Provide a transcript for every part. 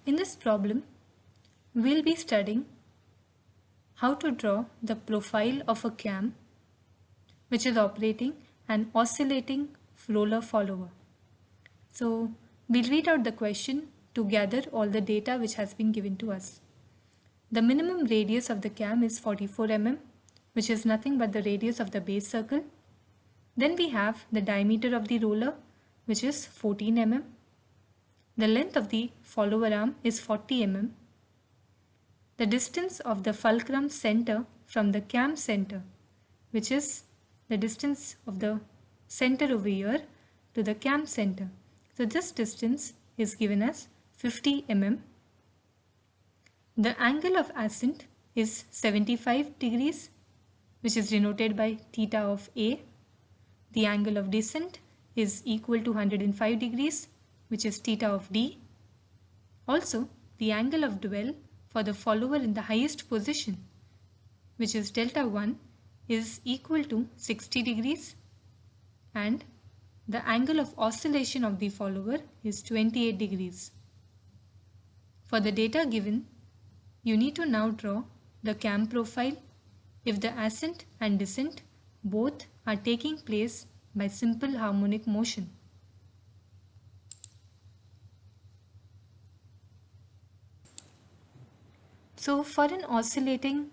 In this problem, we'll be studying how to draw the profile of a cam which is operating an oscillating roller follower. So we'll read out the question to gather all the data which has been given to us. The minimum radius of the cam is 44 mm, which is nothing but the radius of the base circle. Then we have the diameter of the roller, which is 14 mm. The length of the follower arm is 40 mm. The distance of the fulcrum center from the cam center, which is the distance of the center over here to the cam center. So this distance is given as 50 mm. The angle of ascent is 75 degrees, which is denoted by theta of A. The angle of descent is equal to 105 degrees, which is theta of D. Also, the angle of dwell for the follower in the highest position, which is delta 1, is equal to 60 degrees, and the angle of oscillation of the follower is 28 degrees. For the data given, you need to now draw the cam profile if the ascent and descent both are taking place by simple harmonic motion. So for an oscillating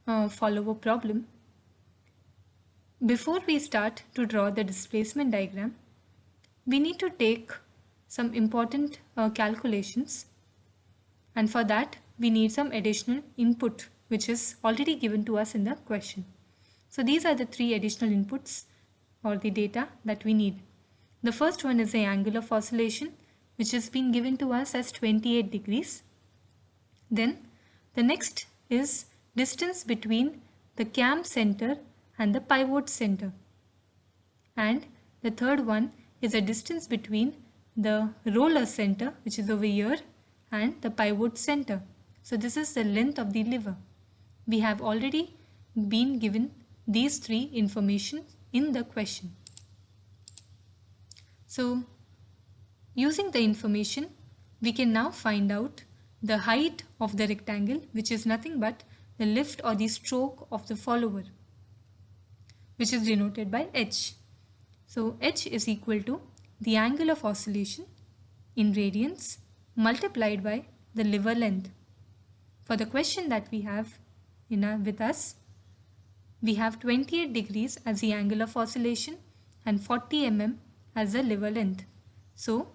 follower problem, before we start to draw the displacement diagram, we need to take some important calculations, and for that we need some additional input which is already given to us in the question. So these are the three additional inputs or the data that we need. The first one is the angle of oscillation, which has been given to us as 28 degrees. Then the next is distance between the cam center and the pivot center. And the third one is a distance between the roller center, which is over here, and the pivot center. So this is the length of the lever. We have already been given these three information in the question. So using the information, we can now find out the height of the rectangle, which is nothing but the lift or the stroke of the follower, which is denoted by h. So h is equal to the angle of oscillation in radians multiplied by the lever length. For the question that we have with us, we have 28 degrees as the angle of oscillation and 40 mm as the lever length. So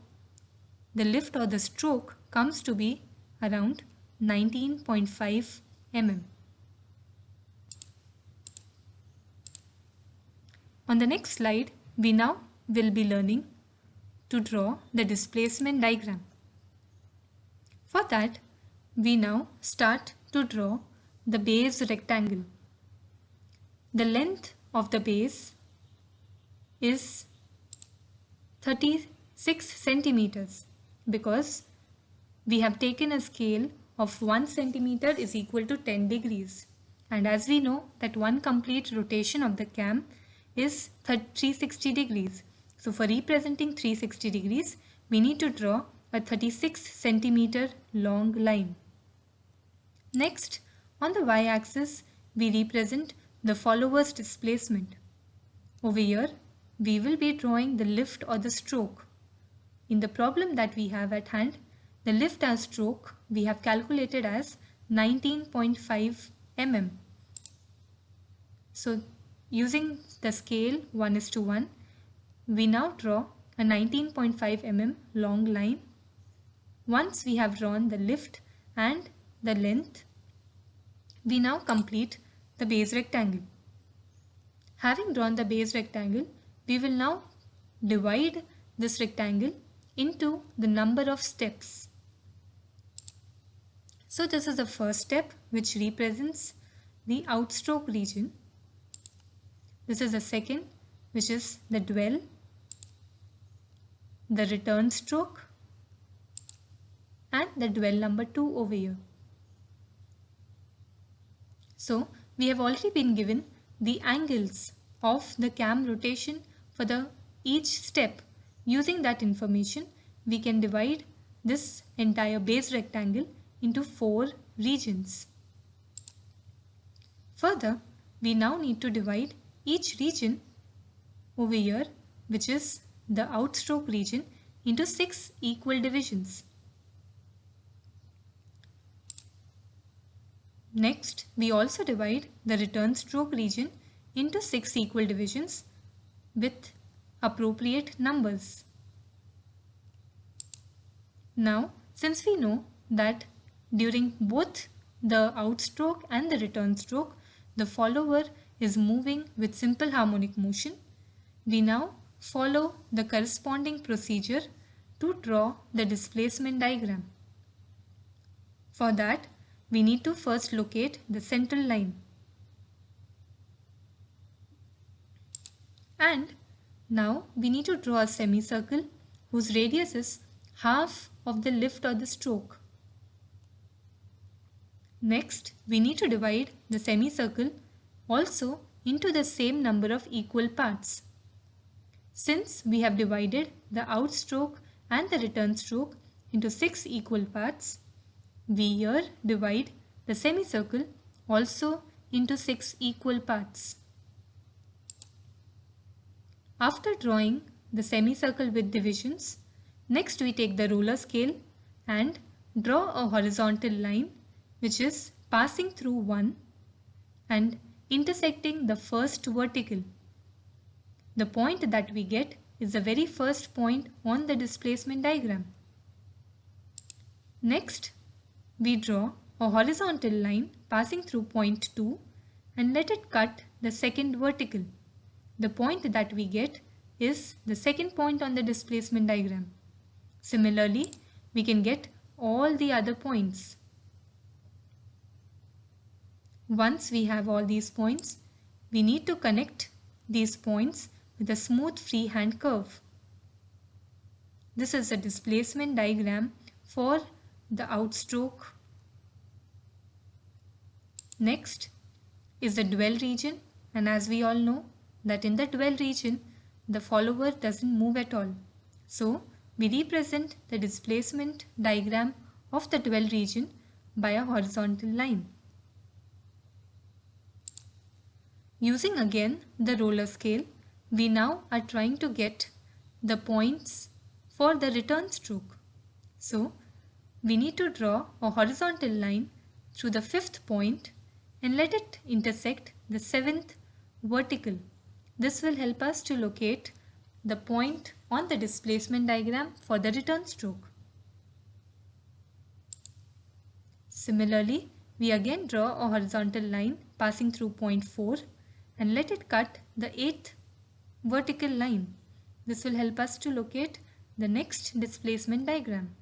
the lift or the stroke comes to be around 19.5 mm. On the next slide, we now will be learning to draw the displacement diagram. For that, we now start to draw the base rectangle. The length of the base is 36 centimeters because we have taken a scale of 1 centimeter is equal to 10 degrees. And as we know that one complete rotation of the cam is 360 degrees. So for representing 360 degrees, we need to draw a 36 centimeter long line. Next, on the y-axis, we represent the follower's displacement. Over here, we will be drawing the lift or the stroke. In the problem that we have at hand, the lift and stroke we have calculated as 19.5 mm. So using the scale 1:1, we now draw a 19.5 mm long line. Once we have drawn the lift and the length, we now complete the base rectangle. Having drawn the base rectangle, we will now divide this rectangle into the number of steps. So this is the first step, which represents the outstroke region. This is the second, which is the dwell, the return stroke, and the dwell number 2 over here. So we have already been given the angles of the cam rotation for each step. Using that information, we can divide this entire base rectangle into 4 regions. Further, we now need to divide each region over here, which is the outstroke region, into 6 equal divisions. Next, we also divide the return stroke region into 6 equal divisions with appropriate numbers. Now, since we know that during both the outstroke and the return stroke, the follower is moving with simple harmonic motion, we now follow the corresponding procedure to draw the displacement diagram. For that, we need to first locate the central line. And now we need to draw a semicircle whose radius is half of the lift or the stroke. Next, we need to divide the semicircle also into the same number of equal parts. Since we have divided the outstroke and the return stroke into 6 equal parts, we here divide the semicircle also into 6 equal parts. After drawing the semicircle with divisions, next we take the roller scale and draw a horizontal line which is passing through 1 and intersecting the first vertical. The point that we get is the very first point on the displacement diagram. Next, we draw a horizontal line passing through point 2 and let it cut the second vertical. The point that we get is the second point on the displacement diagram. Similarly, we can get all the other points. Once we have all these points, we need to connect these points with a smooth freehand curve. This is a displacement diagram for the outstroke. Next is the dwell region, and as we all know that in the dwell region the follower doesn't move at all. So we represent the displacement diagram of the dwell region by a horizontal line. Using again the roller scale, we now are trying to get the points for the return stroke. So we need to draw a horizontal line through the 5th point and let it intersect the 7th vertical. This will help us to locate the point on the displacement diagram for the return stroke. Similarly, we again draw a horizontal line passing through point 4 and let it cut the 8th vertical line. This will help us to locate the next displacement diagram.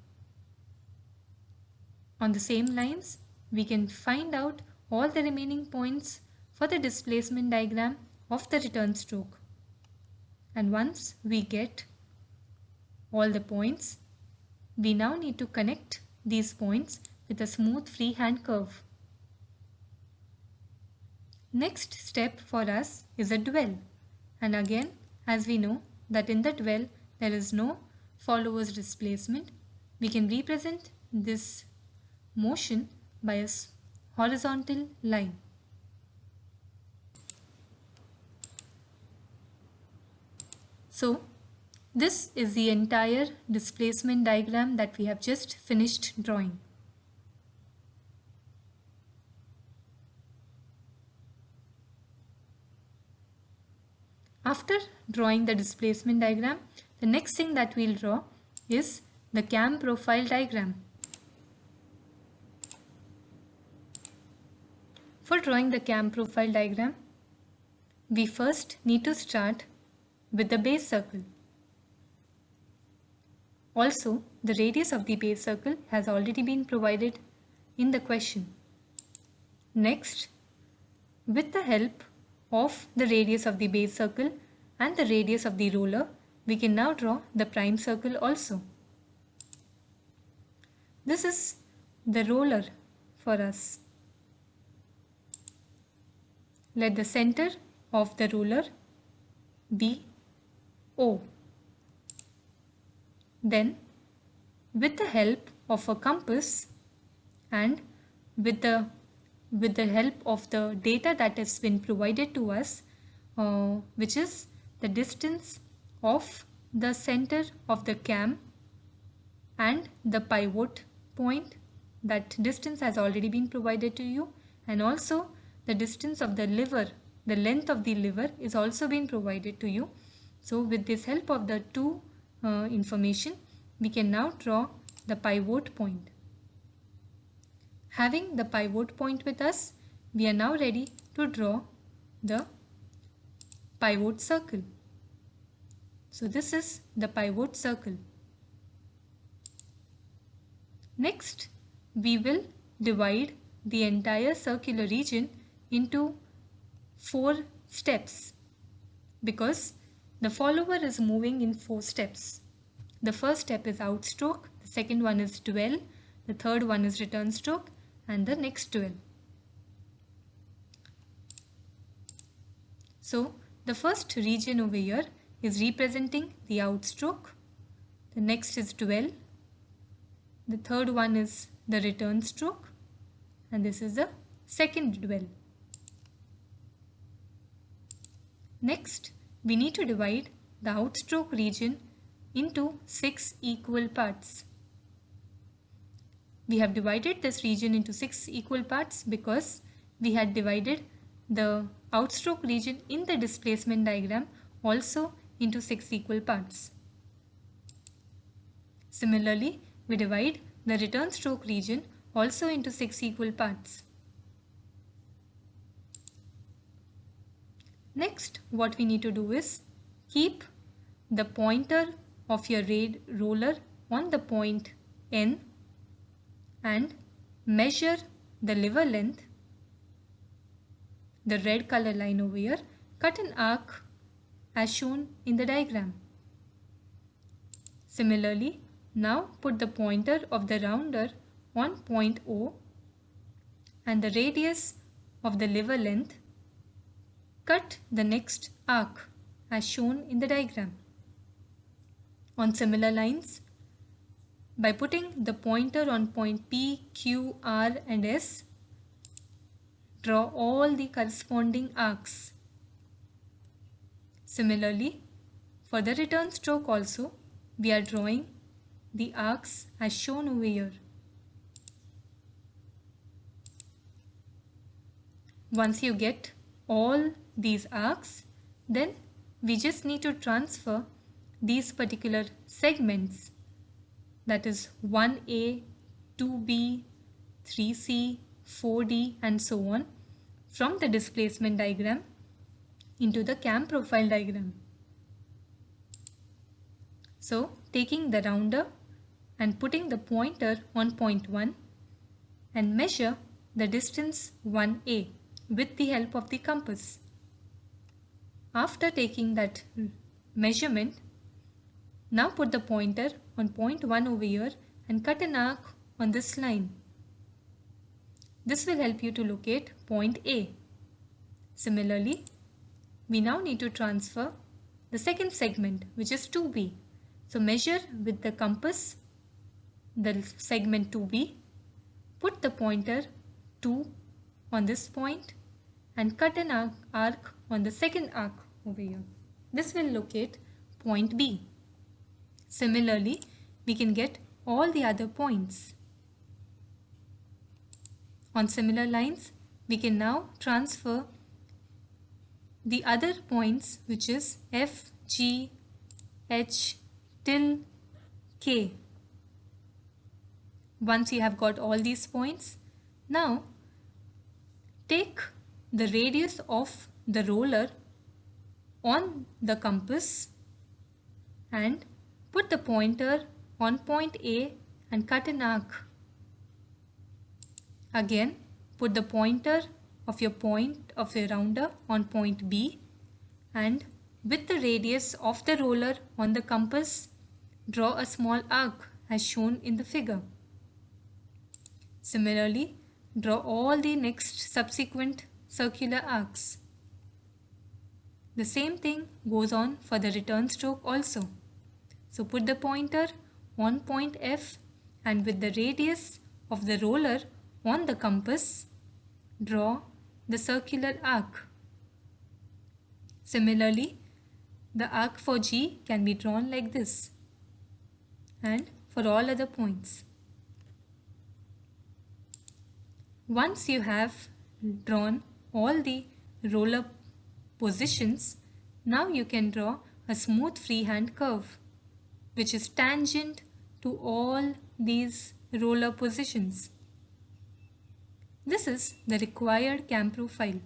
On the same lines, we can find out all the remaining points for the displacement diagram of the return stroke. And once we get all the points, we now need to connect these points with a smooth freehand curve. Next step for us is a dwell, and again, as we know that in the dwell there is no follower's displacement, we can represent this motion by a horizontal line. So this is the entire displacement diagram that we have just finished drawing. After drawing the displacement diagram, the next thing that we'll draw is the cam profile diagram. For drawing the cam profile diagram, we first need to start with the base circle. Also, the radius of the base circle has already been provided in the question. Next, with the help of the radius of the base circle and the radius of the roller, we can now draw the prime circle also. This is the roller for us. Let the center of the roller be O. Then With the help of a compass and with the help of the data that has been provided to us, which is the distance of the center of the cam and the pivot point. That distance has already been provided to you, and also the distance of the lever, the length of the lever is also been provided to you. So with this help of the two information, we can now draw the pivot point. Having the pivot point with us, we are now ready to draw the pivot circle. So this is the pivot circle. Next, we will divide the entire circular region into 4 steps because the follower is moving in 4 steps. The first step is outstroke, the second one is dwell, the third one is return stroke, and the next dwell. So the first region over here is representing the outstroke, the next is dwell, the third one is the return stroke, and this is the second dwell. Next, we need to divide the outstroke region into 6 equal parts. We have divided this region into 6 equal parts because we had divided the outstroke region in the displacement diagram also into 6 equal parts. Similarly, we divide the return stroke region also into 6 equal parts. Next, what we need to do is keep the pointer of your roller on the point N and measure the lever length, the red color line over here, cut an arc as shown in the diagram. Similarly, now put the pointer of the rounder on point O and the radius of the lever length, cut the next arc as shown in the diagram. On similar lines, by putting the pointer on point P, Q, R and S, draw all the corresponding arcs. Similarly, for the return stroke also, we are drawing the arcs as shown over here. Once you get all these arcs, then we just need to transfer these particular segments, that is 1A, 2B, 3C, 4D and so on, from the displacement diagram into the cam profile diagram. So taking the rounder and putting the pointer on point 1 and measure the distance 1A with the help of the compass. After taking that measurement, now put the pointer on point 1 over here and cut an arc on this line. This will help you to locate point A. Similarly, we now need to transfer the second segment, which is 2B. So measure with the compass the segment 2B, put the pointer 2 on this point and cut an arc on the second arc over here. This will locate point B. Similarly, we can get all the other points. On similar lines, we can now transfer the other points, which is F, G, H till K. Once you have got all these points, now take the radius of the roller on the compass and put the pointer on point A and cut an arc. Again, put the pointer of your rounder on point B and with the radius of the roller on the compass, draw a small arc as shown in the figure. Similarly, draw all the next subsequent circular arcs. The same thing goes on for the return stroke also. So put the pointer on point F and with the radius of the roller on the compass, draw the circular arc. Similarly, the arc for G can be drawn like this, and for all other points. Once you have drawn all the roller positions, now you can draw a smooth freehand curve which is tangent to all these roller positions. This is the required cam profile.